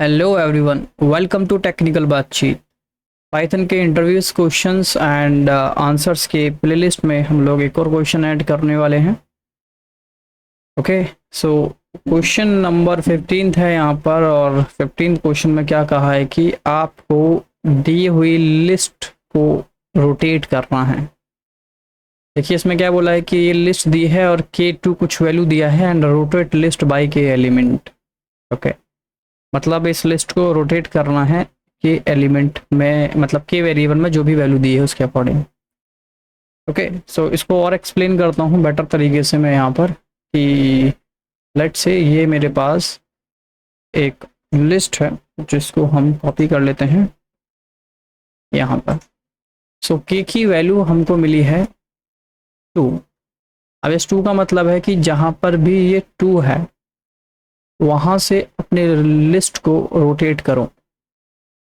Hello everyone, welcome to technical Baatcheet. Python के interviews questions and answers के playlist में हम लोग एक और क्वेश्चन ऐड करने वाले हैं। ओके, सो क्वेश्चन नंबर 15 है यहाँ पर, और 15 क्वेश्चन में क्या कहा है कि आपको दी हुई लिस्ट को रोटेट करना है। देखिए इसमें क्या बोला है कि ये लिस्ट दी है और k2 कुछ वैल्यू दिया है एंड रोटेट लिस्ट बाय के एलिमेंट। ओके, मतलब इस लिस्ट को रोटेट करना है के एलिमेंट में, मतलब के वेरिएबल में जो भी वैल्यू दी है उसके अकॉर्डिंग। ओके, सो इसको और एक्सप्लेन करता हूँ बेटर तरीके से मैं यहाँ पर कि लेट से ये मेरे पास एक लिस्ट है जिसको हम कॉपी कर लेते हैं यहाँ पर। सो के की वैल्यू हमको मिली है 2। अब इस 2 का मतलब है कि जहाँ पर भी ये 2 है वहाँ से अपने लिस्ट को रोटेट करो।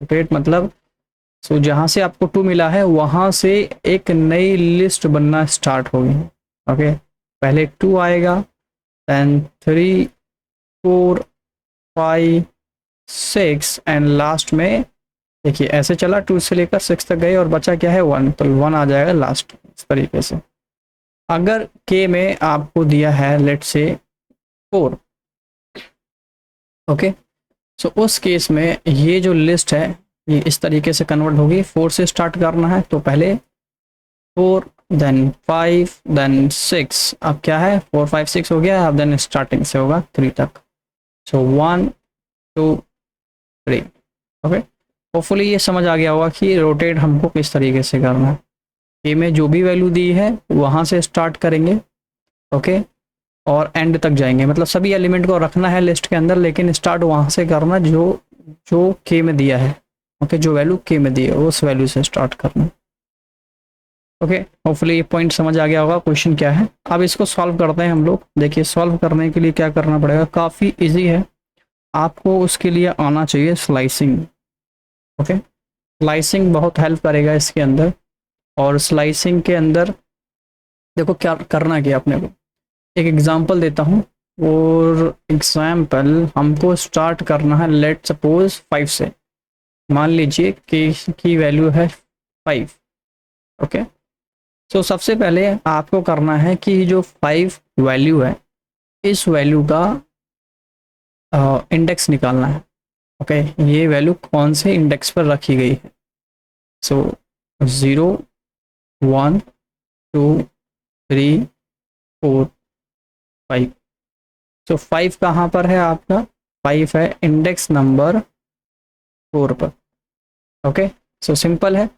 रोटेट मतलब जहाँ से आपको 2 मिला है वहाँ से एक नई लिस्ट बनना स्टार्ट होगी। ओके, पहले 2 आएगा, देन 3, 4, 5, 6 एंड लास्ट में देखिए ऐसे चला 2 से लेकर 6 तक गए और बचा क्या है 1, तो 1 आ जाएगा लास्ट। इस तरीके से अगर के में आपको दिया है लेट से 4, ओके, सो उस केस में ये जो लिस्ट है ये इस तरीके से कन्वर्ट होगी। 4 से स्टार्ट करना है तो पहले 4, देन 5, देन 6। अब क्या है 4, 5, 6 हो गया। अब देन स्टार्टिंग से होगा 3 तक। सो 1, 2, 3। ओके, होपफुली ये समझ आ गया होगा कि रोटेट हमको किस तरीके से करना है। ए में जो भी वैल्यू दी है वहाँ से स्टार्ट करेंगे, ओके, और एंड तक जाएंगे। मतलब सभी एलिमेंट को रखना है लिस्ट के अंदर, लेकिन स्टार्ट वहाँ से करना जो जो के में दिया है। ओके, जो वैल्यू के में दी है उस वैल्यू से स्टार्ट करना। ओके, होपफुली ये पॉइंट समझ आ गया होगा क्वेश्चन क्या है। अब इसको सॉल्व करते हैं हम लोग। देखिए सॉल्व करने के लिए क्या करना पड़ेगा, काफ़ी इजी है। आपको उसके लिए आना चाहिए स्लाइसिंग। ओके, स्लाइसिंग बहुत हेल्प करेगा इसके अंदर। और स्लाइसिंग के अंदर देखो क्या करना, क्या अपने को एक एग्जांपल देता हूँ। और एग्जाम्पल हमको स्टार्ट करना है लेट सपोज 5 से। मान लीजिए कि की वैल्यू है 5। ओके, सो सबसे पहले आपको करना है कि जो 5 वैल्यू है इस वैल्यू का इंडेक्स निकालना है। ओके, ये वैल्यू कौन से इंडेक्स पर रखी गई है। सो 0, 1, 2, 3, 4, 5। सो 5 कहाँ पर है आपका, 5 है इंडेक्स नंबर 4 पर। ओके, सो सिंपल है,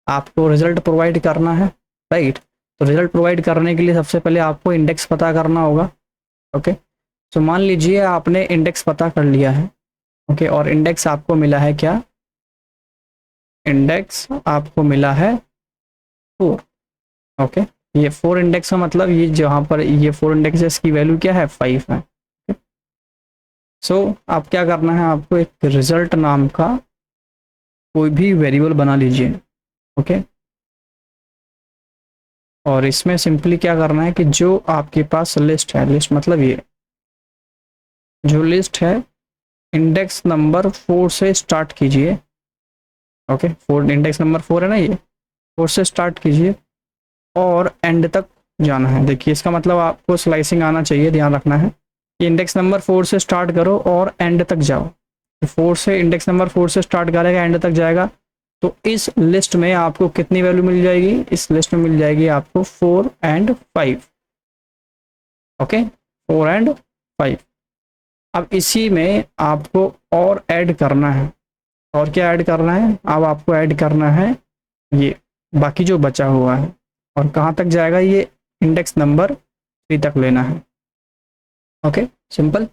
आपको रिजल्ट प्रोवाइड करना है, राइट। तो रिजल्ट प्रोवाइड करने के लिए सबसे पहले आपको इंडेक्स पता करना होगा। ओके, सो मान लीजिए आपने इंडेक्स पता कर लिया है। ओके, और इंडेक्स आपको मिला है क्या, इंडेक्स आपको मिला है 4। ओके, ये 4 इंडेक्स का मतलब ये जहाँ पर ये 4 इंडेक्स है इसकी वैल्यू क्या है 5 है। सो आप क्या करना है, आपको एक रिजल्ट नाम का कोई भी वेरिएबल बना लीजिए। ओके, और इसमें सिंपली क्या करना है कि जो आपके पास लिस्ट है, लिस्ट मतलब ये जो लिस्ट है इंडेक्स नंबर 4 से स्टार्ट कीजिए। ओके, 4 इंडेक्स नंबर 4 है ना, ये 4 से स्टार्ट कीजिए और एंड तक जाना है। देखिए इसका मतलब आपको स्लाइसिंग आना चाहिए, ध्यान रखना है कि इंडेक्स नंबर 4 से स्टार्ट करो और एंड तक जाओ। 4 से इंडेक्स नंबर 4 से स्टार्ट करेगा एंड तक जाएगा, तो इस लिस्ट में आपको कितनी वैल्यू मिल जाएगी, इस लिस्ट में मिल जाएगी आपको 4 एंड 5। Okay, 4 and 5। अब इसी में आपको और ऐड करना है। और क्या ऐड करना है, अब आपको ऐड करना है ये बाकी जो बचा हुआ है। और कहाँ तक जाएगा, ये इंडेक्स नंबर 3 तक लेना है। Okay, simple.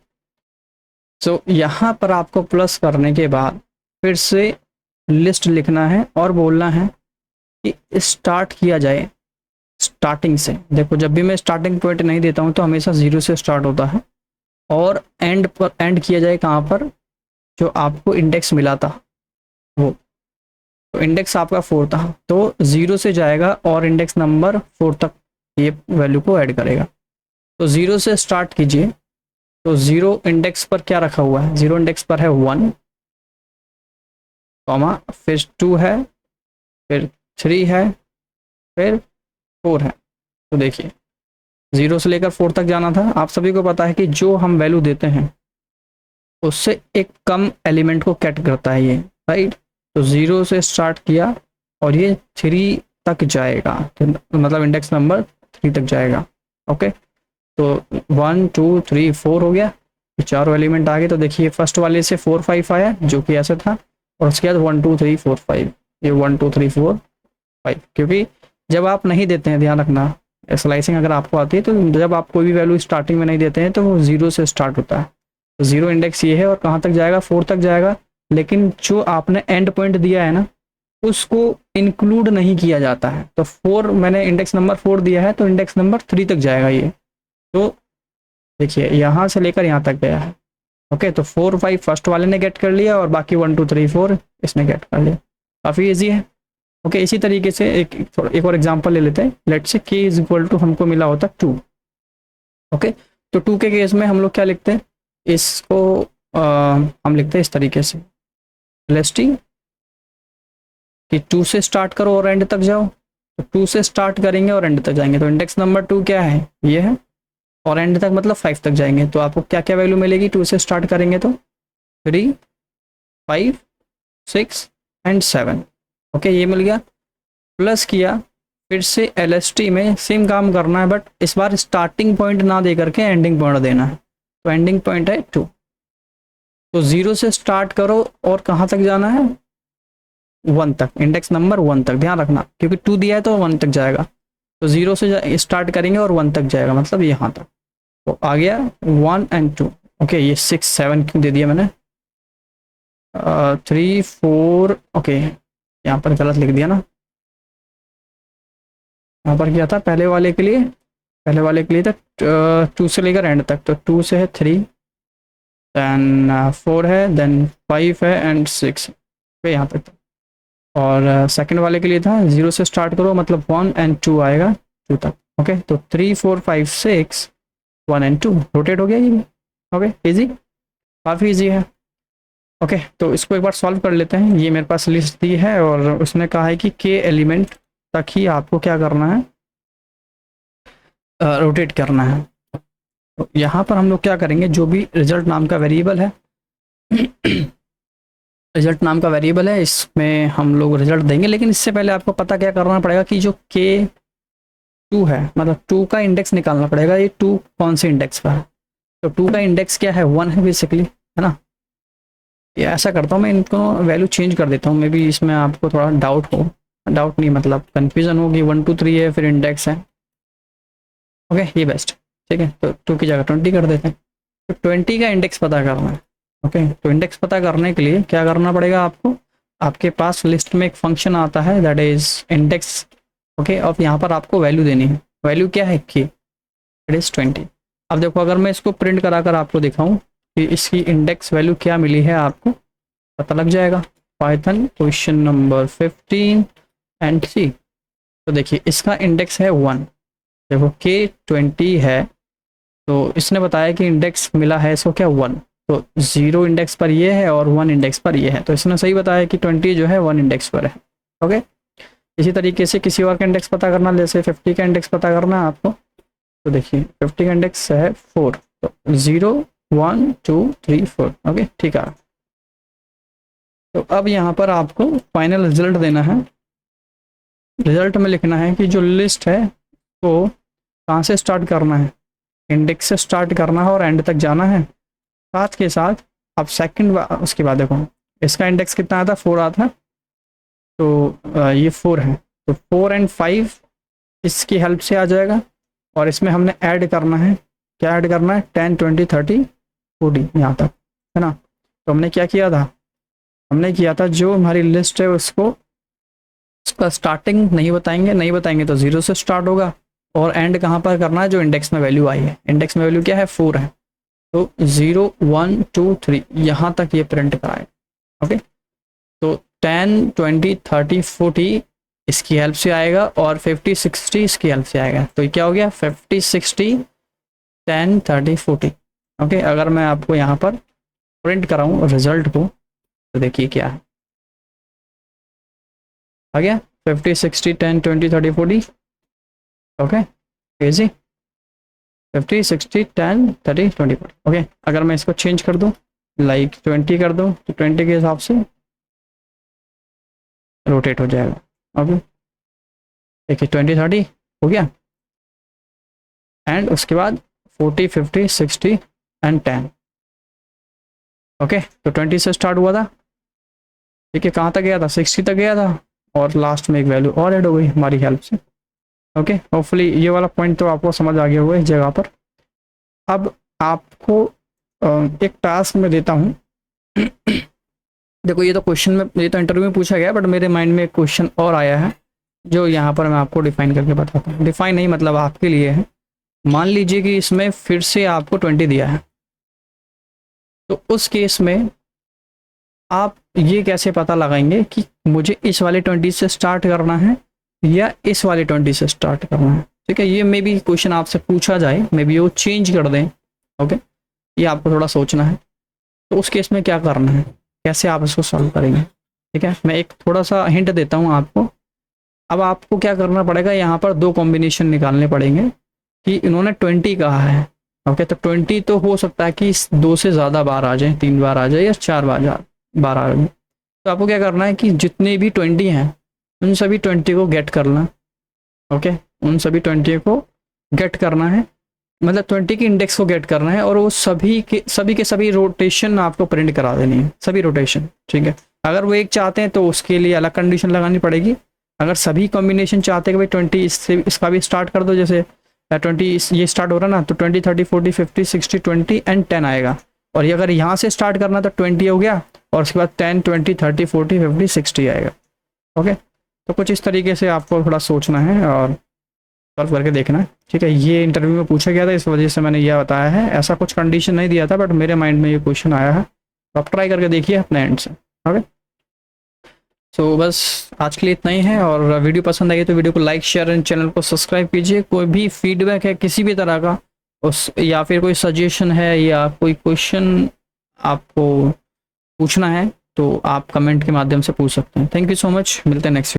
सो यहाँ पर आपको प्लस करने के बाद फिर से लिस्ट लिखना है और बोलना है कि स्टार्ट किया जाए स्टार्टिंग से। देखो जब भी मैं स्टार्टिंग पॉइंट नहीं देता हूँ तो हमेशा 0 से स्टार्ट होता है। और एंड पर एंड किया जाए कहाँ पर, जो आपको इंडेक्स मिला था वो, तो इंडेक्स आपका 4 था तो 0 से जाएगा और इंडेक्स नंबर 4 तक ये वैल्यू को ऐड करेगा। तो 0 से स्टार्ट कीजिए। तो 0 इंडेक्स पर क्या रखा हुआ है, 0 इंडेक्स पर है 1। कॉमा, फिर 2 है, फिर 3 है, फिर 4 है। तो देखिए 0 से लेकर 4 तक जाना था। आप सभी को पता है कि जो हम वैल्यू देते हैं उससे एक कम एलिमेंट को कैट करता है ये, राइट। तो 0 से स्टार्ट किया और ये 3 तक जाएगा, मतलब इंडेक्स नंबर 3 तक जाएगा। ओके, तो 1 2 3 4 हो गया, ये चारों एलिमेंट आ गए। तो देखिए फर्स्ट वाले से 4 5 आया जो कि ऐसे था, और उसके बाद 1 2 3 4 5, ये 1 2 3 4 5। क्योंकि जब आप नहीं देते हैं, ध्यान रखना, स्लाइसिंग अगर आपको आती है तो जब आप कोई भी वैल्यू स्टार्टिंग में नहीं देते हैं तो वो 0 से स्टार्ट होता है। तो 0 इंडेक्स ये है और कहाँ तक जाएगा, 4 तक जाएगा। लेकिन जो आपने एंड पॉइंट दिया है ना, उसको इंक्लूड नहीं किया जाता है। तो 4 मैंने इंडेक्स नंबर 4 दिया है, तो इंडेक्स नंबर 3 तक जाएगा ये। तो देखिए यहाँ से लेकर यहाँ तक गया है। ओके, तो 4 5 फर्स्ट वाले ने गेट कर लिया और बाकी 1 2 3 4 इसने गेट कर लिया। काफ़ी ईजी है। ओके, इसी तरीके से एक और एग्जांपल ले लेते हैं। Let's say k is equal to हमको मिला होता 2। ओके, तो 2 के केस में हम लोग क्या लिखते हैं, इसको हम लिखते हैं इस तरीके से, लिस्टिंग कि 2 से स्टार्ट करो और एंड तक जाओ। तो 2 से स्टार्ट करेंगे और एंड तक जाएंगे, तो इंडेक्स नंबर 2 क्या है, ये है, और एंड तक मतलब 5 तक जाएंगे। तो आपको क्या क्या वैल्यू मिलेगी 2 से स्टार्ट करेंगे तो 3 5 6 एंड 7। ओके, ये मिल गया। प्लस किया, फिर से LST में सेम काम करना है, बट इस बार स्टार्टिंग पॉइंट ना दे करके एंडिंग पॉइंट देना है। तो एंडिंग पॉइंट है 2। तो 0 से स्टार्ट करो और कहाँ तक जाना है, 1 तक, इंडेक्स नंबर 1 तक। ध्यान रखना क्योंकि 2 दिया है तो 1 तक जाएगा। तो 0 से स्टार्ट करेंगे और 1 तक जाएगा, मतलब यहाँ तक। तो आ गया 1 एंड 2। ओके, ये 6 7 क्यों दे दिया मैंने, 3 4। ओके, यहाँ पर गलत लिख दिया ना। यहाँ पर क्या था, पहले वाले के लिए था 2 से लेकर एंड तक। तो 2 से है 3, देन 4 है, देन 5 है एंड 6 पे यहाँ तक। और सेकंड वाले के लिए था 0 से स्टार्ट करो, मतलब 1 एंड 2 आएगा 2 तक। ओके, तो 3 4 5 6 1 एंड 2 रोटेट हो गया ये भी। ओके, इजी, काफ़ी इजी है। ओके, तो इसको एक बार सॉल्व कर लेते हैं। ये मेरे पास लिस्ट दी है और उसने कहा है कि k एलिमेंट तक ही आपको क्या करना है, रोटेट करना है। तो यहाँ पर हम लोग क्या करेंगे, जो भी रिजल्ट नाम का वेरिएबल है रिजल्ट नाम का वेरिएबल है, इसमें हम लोग रिजल्ट देंगे। लेकिन इससे पहले आपको पता क्या करना पड़ेगा कि जो k2 है, मतलब 2 का इंडेक्स निकालना पड़ेगा। ये 2 कौन से इंडेक्स पर है, तो 2 का इंडेक्स क्या है, 1 है बेसिकली, है ना। ये ऐसा करता हूँ मैं, इनको वैल्यू चेंज कर देता हूँ, मे बी इसमें आपको थोड़ा डाउट नहीं, मतलब कन्फ्यूजन हो कि 1 2 3 है फिर इंडेक्स है। ओके, ये बेस्ट, ठीक है। तो 2 की जगह 20 कर देते हैं। तो 20 का इंडेक्स पता करना है। ओके, तो इंडेक्स पता करने के लिए क्या करना पड़ेगा आपको, आपके पास लिस्ट में एक फंक्शन आता है दैट इज इंडेक्स। ओके, अब यहाँ पर आपको वैल्यू देनी है। वैल्यू क्या है की, इट इज़ 20। अब देखो, अगर मैं इसको प्रिंट करा कर आपको दिखाऊँ कि इसकी इंडेक्स वैल्यू क्या मिली है, आपको पता लग जाएगा। Python question number 15 and 3। तो देखिए इसका इंडेक्स है 1। देखो k20 है, तो इसने बताया कि इंडेक्स मिला है इसको क्या, 1। तो 0 इंडेक्स पर ये है और 1 इंडेक्स पर ये है। तो इसने सही बताया कि 20 जो है 1 इंडेक्स पर है। ओके, इसी तरीके से किसी और का इंडेक्स पता करना, जैसे 50 का इंडेक्स पता करना है आपको। तो देखिए 50 का इंडेक्स है 4। तो 0 1 2 3 4। ओके, ठीक है। तो अब यहाँ पर आपको फाइनल रिजल्ट देना है। रिजल्ट में लिखना है कि जो लिस्ट है वो कहाँ से स्टार्ट करना है, इंडेक्स से स्टार्ट करना है और एंड तक जाना है। साथ के साथ अब सेकंड उसके बाद देखो इसका इंडेक्स कितना आता है, 4 आता है। तो ये 4 है, तो 4 एंड 5 इसकी हेल्प से आ जाएगा। और इसमें हमने ऐड करना है, क्या ऐड करना है, 10 20 30 40 यहाँ तक, है ना। तो हमने क्या किया था, हमने किया था जो हमारी लिस्ट है उसका स्टार्टिंग नहीं बताएंगे तो 0 से स्टार्ट होगा। और एंड कहाँ पर करना है, जो इंडेक्स में वैल्यू आई है। इंडेक्स में वैल्यू क्या है, 4 है। तो 0 1 2 3 यहाँ तक ये प्रिंट कराए। ओके, तो 10 20 30 40 इसकी हेल्प से आएगा और 50 60 इसकी हेल्प से आएगा। तो ये क्या हो गया, 50 60 10 30 40। ओके, अगर मैं आपको यहाँ पर प्रिंट कराऊँ रिजल्ट को, तो देखिए क्या है, आ गया 50 60 10 20 30 40। Okay easy, 50 60 10 30 20 40। ओके अगर मैं इसको चेंज कर दूं लाइक 20 कर दूं तो 20 के हिसाब से रोटेट हो जाएगा। ओके देखिए 20 30 हो गया, एंड उसके बाद 40 50 60 एंड 10। ओके तो 20 से स्टार्ट हुआ था, ठीक है, कहाँ तक गया था 60 तक गया था, और लास्ट में एक वैल्यू और ऐड हो गई हमारी हेल्प से। ओके होपफुली ये वाला पॉइंट तो आपको समझ आ गया होगा इस जगह पर। अब आपको एक टास्क में देता हूँ देखो ये तो क्वेश्चन में, ये तो इंटरव्यू में पूछा गया, बट मेरे माइंड में एक क्वेश्चन और आया है जो यहाँ पर मैं आपको डिफाइन करके बताता हूँ। डिफाइन नहीं मतलब आपके लिए है। मान लीजिए कि इसमें फिर से आपको 20 दिया है, तो उस केस में आप ये कैसे पता लगाएंगे कि मुझे इस वाले 20 से स्टार्ट करना है या इस वाले 20 से स्टार्ट करना है। ठीक है, ये मे बी क्वेश्चन आपसे पूछा जाए, मे बी वो चेंज कर दें। ओके ये आपको थोड़ा सोचना है, तो उस केस में क्या करना है, कैसे आप इसको सॉल्व करेंगे। ठीक है, मैं एक थोड़ा सा हिंट देता हूँ आपको। अब आपको क्या करना पड़ेगा, यहाँ पर दो कॉम्बिनेशन निकालने पड़ेंगे कि इन्होंने 20 कहा है। ओके तो 20 तो हो सकता है कि 2 से ज़्यादा बार आ जाए, 3 बार आ जाए या 4 बार आ जाए। तो आपको क्या करना है कि जितने भी 20 हैं उन सभी 20 को गेट करना। ओके उन सभी 20 को गेट करना है, मतलब 20 की इंडेक्स को गेट करना है, और वो सभी के सभी रोटेशन आपको प्रिंट करा देनी है, सभी रोटेशन। ठीक है, अगर वो एक चाहते हैं तो उसके लिए अलग कंडीशन लगानी पड़ेगी। अगर सभी कॉम्बिनेशन चाहते हैं कि भाई 20 इससे इसका भी स्टार्ट कर दो, जैसे 20 ये स्टार्ट हो रहा ना, तो 20 30 40 50 60 20 एंड 10 आएगा। और ये अगर यहाँ से स्टार्ट करना तो 20 हो गया, और उसके बाद 10 20 30 40 50 60 आएगा। ओके तो कुछ इस तरीके से आपको थोड़ा सोचना है और सॉल्व करके देखना है। ठीक है, ये इंटरव्यू में पूछा गया था, इस वजह से मैंने यह बताया है। ऐसा कुछ कंडीशन नहीं दिया था, बट मेरे माइंड में ये क्वेश्चन आया है, तो आप ट्राई करके देखिए अपने एंड से। ओके सो बस आज के लिए इतना ही है, और वीडियो पसंद आई तो वीडियो को लाइक शेयर एंड चैनल को सब्सक्राइब कीजिए। कोई भी फीडबैक है किसी भी तरह का उस, या फिर कोई सजेशन है या कोई क्वेश्चन आपको पूछना है, तो आप कमेंट के माध्यम से पूछ सकते हैं। थैंक यू सो मच, मिलते हैं नेक्स्ट।